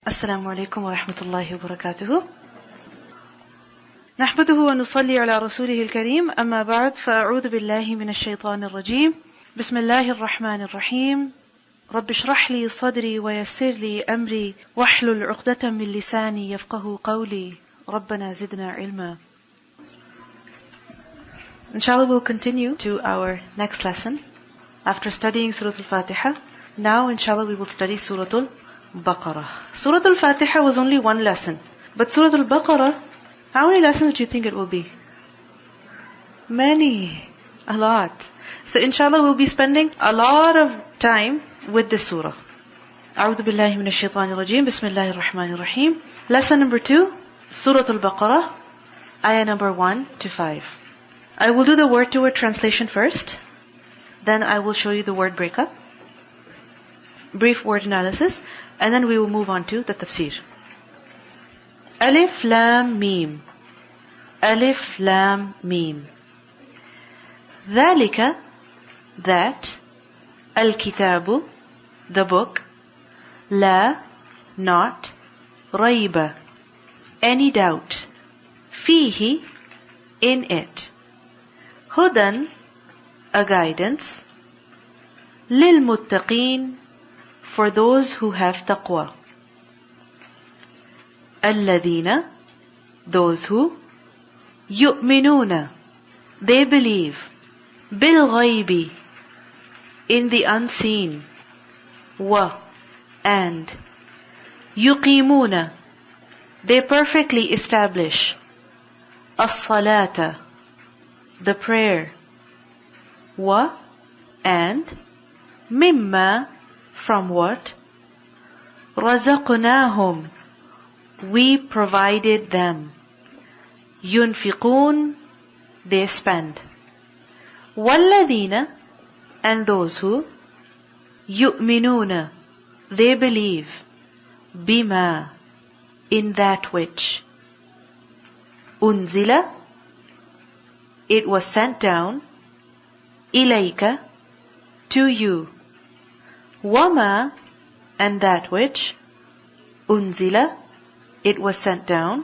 السلام عليكم ورحمة الله وبركاته. نحمده ونصلي على رسوله الكريم. أما بعد، فأعوذ بالله من الشيطان الرجيم. بسم الله الرحمن الرحيم. رب اشرح لي صدري ويسر لي أمري واحلل عقدة من لساني يفقه قولي. ربنا زدنا علما. Inshallah, we'll continue to our next lesson after studying Surah Al-Fatiha. Now, inshallah, we will study Surah Al-Baqarah. Surah Al-Fatiha was only one lesson. But Surah Al-Baqarah, how many lessons do you think it will be? Many. A lot. So inshallah, we'll be spending a lot of time with this surah. أعوذ بالله من الشيطان الرجيم. بسم الله الرحمن الرحيم. Lesson number 2, Surah Al-Baqarah, ayah number 1 to 5. I will do the word-to-word translation first. Then I will show you the word breakup, brief word analysis, and then we will move on to the tafsir. Alif Lam Mim. Alif Lam Mim. ذلك, that, Al-Kitabu, the book, La, not, Rayba, any doubt, Fihi, in it, Hudan, a guidance, Lil-Muttaqeen, for those who have taqwa. Alladhina, those who, yu'minuna, they believe, bil-ghaybi, in the unseen, wa, and, yuqimuna, they perfectly establish, as-salata, the prayer, wa, and, mimma, from what, razaqnahum, we provided them, yunfiqun, they spend, walladhina, and those who, yu'minuna, they believe, bima, in that which, unzila, it was sent down, ilayka, to you, wama, and that which, unzila, it was sent down,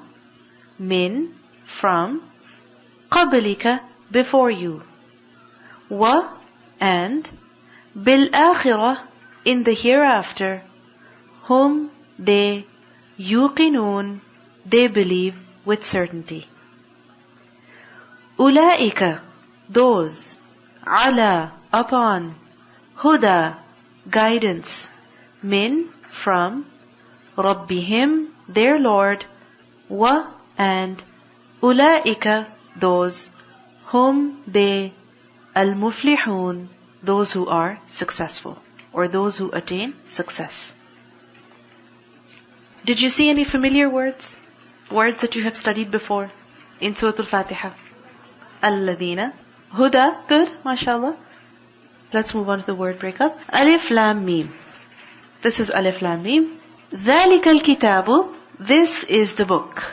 min, from, qablika, before you, wa, and, bil akhirah, in the hereafter, hum, they, yuqinun, they believe with certainty. Ulaika, those, ala, upon, huda, guidance, min, from, rabbihim, their Lord, wa, and, ulaika, those, whom, they, al-muflihun, those who are successful, or those who attain success. Did you see any familiar words? Words that you have studied before in Surah Al-Fatiha? Alladhina, huda, good, mashallah. Let's move on to the word breakup. Alif Lam Mim. This is Alif Lam Mim. ذَلِكَ الْكِتَابُ, this is the book.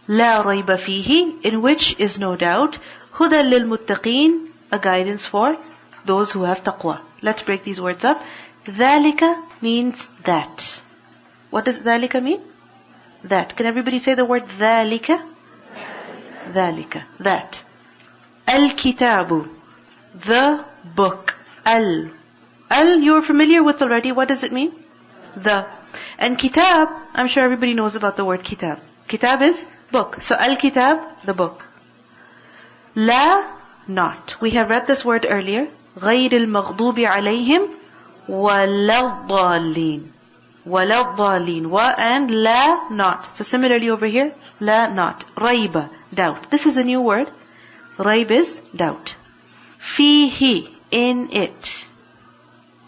لَا رَيْبَ فِيهِ, in which is no doubt. هُدًى لِلْمُتَّقِينَ, a guidance for those who have taqwa. Let's break these words up. ذَلِكَ means that. What does ذَلِكَ mean? That. Can everybody say the word ذَلِكَ? ذَلِكَ, that. Al-Kitabu, the book. Al, you're familiar with already. What does it mean? The. And kitab, I'm sure everybody knows about the word kitab. Kitab is book. So al-kitab, the book. La, not. We have read this word earlier. غَيْرِ الْمَغْضُوبِ عَلَيْهِمْ وَلَا الضَّالِّينَ. وَلَا الضَّالِّينَ. Wa and la, not. So similarly over here, la, not. Rayba, doubt. This is a new word. Rayb is doubt. Fihi, in it.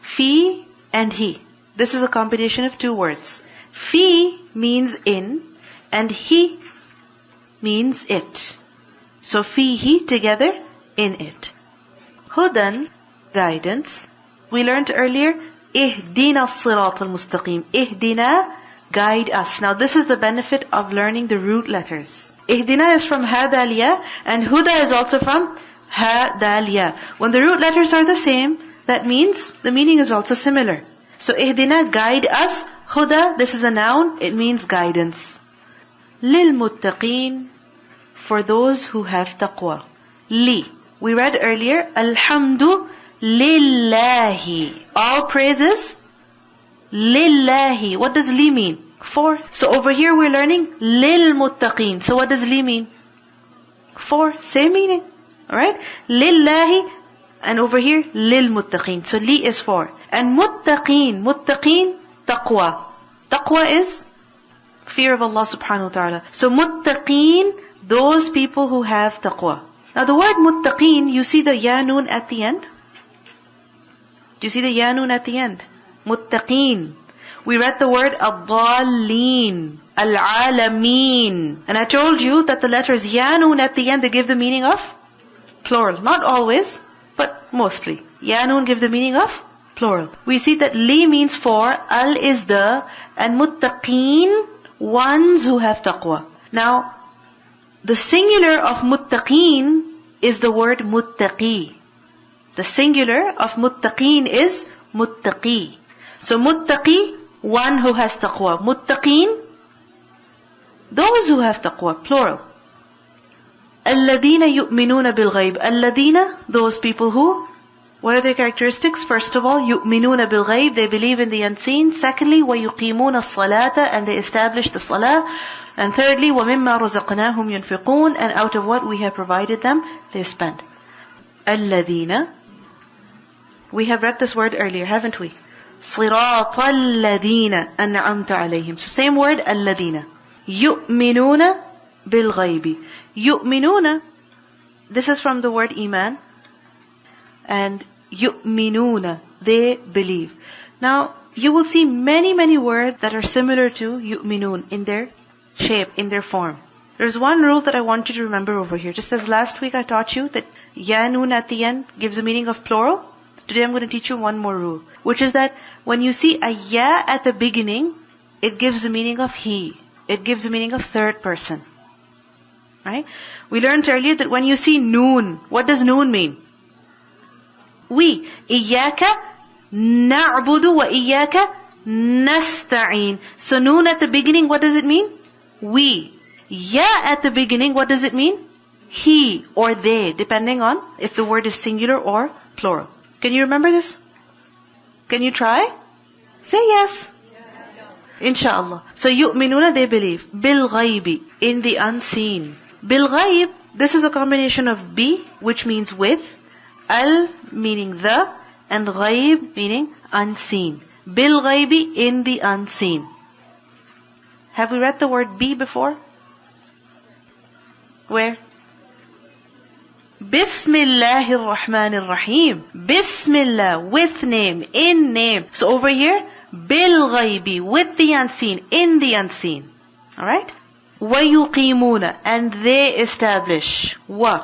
Fi and he. This is a combination of two words. Fi means in, and he means it. So fihi together, in it. Hudan, guidance. We learned earlier, ihdina as-sirat al-mustaqim. Ihdina, guide us. Now this is the benefit of learning the root letters. Ihdina is from ha daliya, and huda is also from ha daliya. When the root letters are the same, that means the meaning is also similar. So ihdina, guide us, Huda, this is a noun, it means guidance. لِلْمُتَّقِينَ, for those who have taqwa. Li. We read earlier, Alhamdu lillahi. All praises lillahi. What does li mean? For. So over here we're learning lil muttaqeen. So what does li mean? For. Same meaning. Alright? Lillahi. And over here, lil muttaqeen. So li is for. And muttaqeen. Muttaqeen, taqwa. Taqwa is fear of Allah subhanahu wa ta'ala. So muttaqeen, those people who have taqwa. Now the word muttaqeen, you see the ya noon at the end? Do you see the ya noon at the end? Muttaqeen. We read the word ad-dallin, al-alameen. And I told you that the letters ya noon at the end, they give the meaning of plural. Not always, but mostly. Ya noon give the meaning of plural. We see that li means for, al is the, and muttaqeen, ones who have taqwa. Now, the singular of muttaqeen is the word muttaqi. The singular of muttaqeen is muttaqi. So muttaqi, one who has taqwa. Muttaqeen, those who have taqwa, plural. الَّذِينَ يُؤْمِنُونَ بِالْغَيْبِ. الَّذِينَ, those people who, what are their characteristics? First of all, يُؤْمِنُونَ بِالْغَيْبِ, they believe in the unseen. Secondly, وَيُقِيمُونَ الصَّلَاةَ, and they establish the salah. And thirdly, وَمِمَّا رُزَقْنَاهُمْ يُنْفِقُونَ, and out of what we have provided them, they spend. الَّذِينَ, we have read this word earlier, haven't we? صِرَاطَ الَّذِينَ أَنْعَمْتَ عَلَيْهِمْ. So same word, الَّذِينَ. يُؤْمِنُونَ بِالْغَيْبِ. يُؤْمِنُونَ, this is from the word iman. And يُؤْمِنُونَ, they believe. Now, you will see many words that are similar to yu'minun in their shape, in their form. There's one rule that I want you to remember over here. Just as last week I taught you that ya noon at the end gives a meaning of plural, today I'm going to teach you one more rule, which is that when you see a ya at the beginning, it gives the meaning of he. It gives the meaning of third person. Right? We learned earlier that when you see noon, what does noon mean? We. إِيَّاكَ نَعْبُدُ وَإِيَّاكَ نَسْتَعِينَ. So noon at the beginning, what does it mean? We. Ya at the beginning, what does it mean? He or they, depending on if the word is singular or plural. Can you remember this? Can you try? Say yes. Inshallah. So yu'minuna, they believe. Bil ghaibi, in the unseen. Bil ghaib, this is a combination of bi, which means with, al meaning the, and ghaib meaning unseen. Bil ghaibi, in the unseen. Have we read the word bi before? Where? Bismillahir Rahmanir Rahim. Bismillah, with name, in name. So over here, bil ghaibi, with the unseen, in the unseen. Alright? وَيُقِيمُونَ, and they establish. Wa,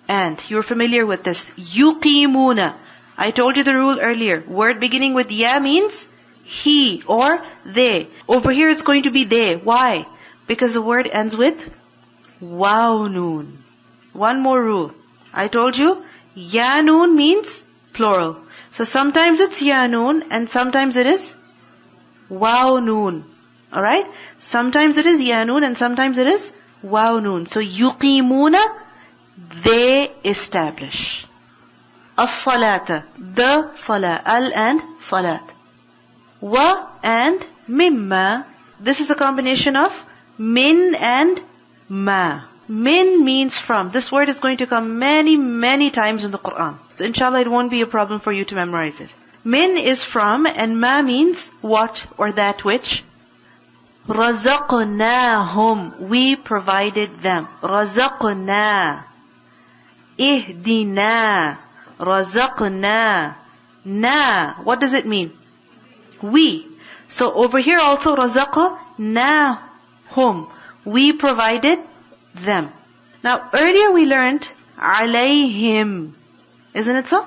and. You're familiar with this. يُقِيمُونَ. I told you the rule earlier. Word beginning with ya means he or they. Over here it's going to be they. Why? Because the word ends with waw noon. One more rule. I told you, ya noon means plural. So sometimes it's ya noon and sometimes it is waw noon. Alright? Sometimes it is ya noon and sometimes it is waw noon. So yuqimuna, they establish. As-salata, the salah. Al and salat. Wa and mimma. This is a combination of min and ma. Min means from. This word is going to come many times in the Quran. So inshallah it won't be a problem for you to memorize it. Min is from and ma means what or that which. Razaqnahum, we provided them. Razaqna. Ihdina. Razaqna. Na. What does it mean? We. So over here also razaqnahum. We provided them. Now earlier we learned alayhim. Isn't it so?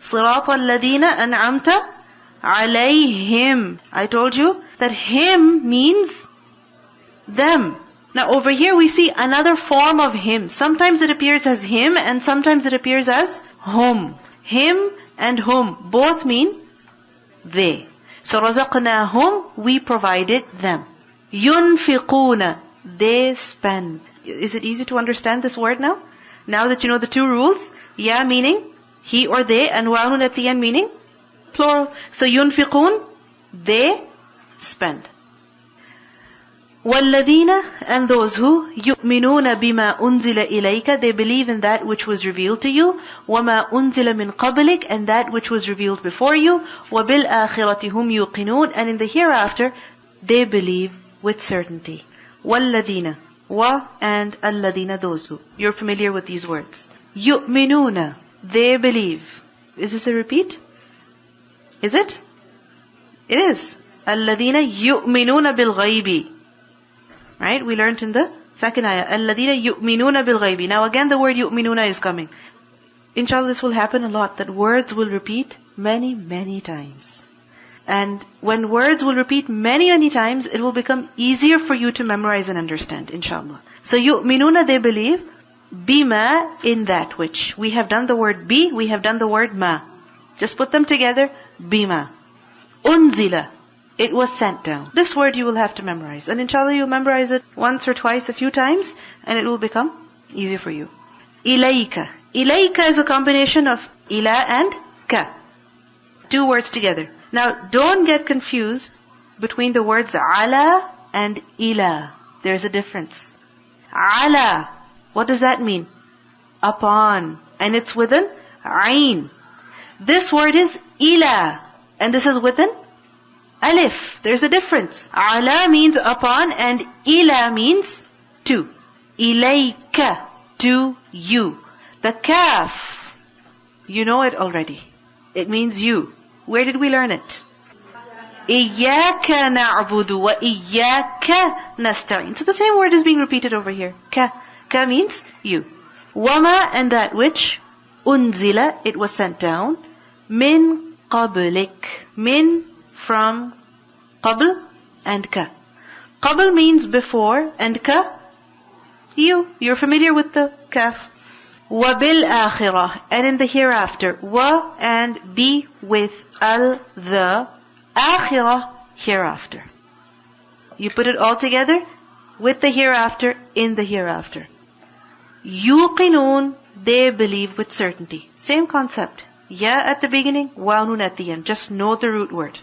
صراط الذين أنعمت عليهم. I told you that him means them. Now over here we see another form of him. Sometimes it appears as him and sometimes it appears as hum. Him and hum both mean they. So رَزَقْنَاهُمْ, we provided them. يُنْفِقُونَ, they spend. Is it easy to understand this word now? Now that you know the two rules, ya meaning he or they, and wa'un at the end meaning plural. So يُنْفِقُونَ, they spend. وَالَّذِينَ, and those who يُؤْمِنُونَ بِمَا أُنزِلَ إِلَيْكَ, they believe in that which was revealed to you, وَمَا أُنزِلَ مِنْ قَبْلِكَ, and that which was revealed before you, وَبِالْآخِرَةِ هُمْ يُوقِنُونَ, and in the hereafter, they believe with certainty. وَالَّذِينَ, wa and الَّذِينَ, those who. You're familiar with these words. يُؤْمِنُونَ, they believe. Is this a repeat? Is it? It is. الَّذِينَ يُؤْمِنُونَ بِالْغَيْبِ. Right? We learned in the second ayah. الَّذِينَ يُؤْمِنُونَ بِالْغَيْبِ. Now again the word yu'minuna is coming. Inshallah, this will happen a lot, that words will repeat many, many times. And when words will repeat many, many times, it will become easier for you to memorize and understand, inshallah. So yu'minuna, they believe, bima, in that which. We have done the word bi, we have done the word ma. Just put them together, bima. Unzila, it was sent down. This word you will have to memorize. And inshallah you'll memorize it once or twice, a few times, and it will become easier for you. Ilayka. Ilayka is a combination of ila and ka. Two words together. Now don't get confused between the words ala and ila. There's a difference. Ala, what does that mean? Upon. And it's with an ayn. This word is ila, and this is with an alif. There's a difference. Ala means upon, and ila means to. Ilayka, to you. The kaf, you know it already. It means you. Where did we learn it? Iyaka na'budu wa iyaka nasta'in. So the same word is being repeated over here. Ka. Ka means you. Wama, and that which unzila, it was sent down. Min qablik. Min, from qabl, and ka. Qabl means before, and ka, you. You're familiar with the kaf. Wa bil akhirah, and in the hereafter. Wa and be with al, the akhirah, hereafter. You put it all together, with the hereafter, in the hereafter. Yuqinun, they believe with certainty. Same concept. Ya at the beginning, wa nun at the end. Just know the root word.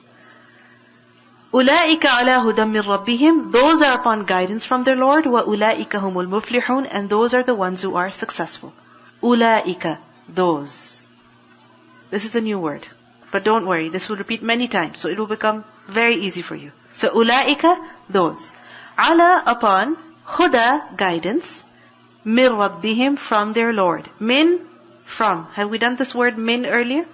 أُولَٰئِكَ عَلَىٰ هُدًى مِّن رَبِّهِمْ, those are upon guidance from their Lord. وَأُولَٰئِكَ هُمُ الْمُفْلِحُونَ, and those are the ones who are successful. أُولَٰئِكَ, those. This is a new word. But don't worry, this will repeat many times, so it will become very easy for you. So أُولَٰئِكَ, those. عَلَىٰ, upon, huda, guidance, مِّن رَبِّهِمْ, from their Lord. Min, from. Have we done this word min earlier?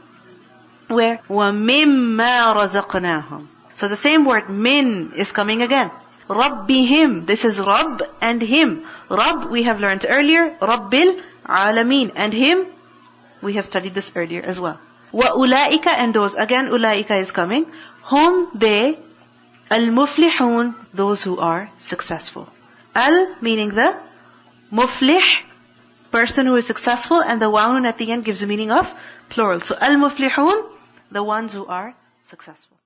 Where? وَمِمَّا رَزَقْنَاهُمْ. So the same word min is coming again. Rabbihim. This is Rabb and him. Rabb we have learned earlier. Rabbil alameen. And him, we have studied this earlier as well. Wa ulaika, and those. Again ulaika is coming. Hum, they. Al muflihun, those who are successful. Al meaning the. Muflih, person who is successful. And the wa'un at the end gives a meaning of plural. So al muflihun, the ones who are successful.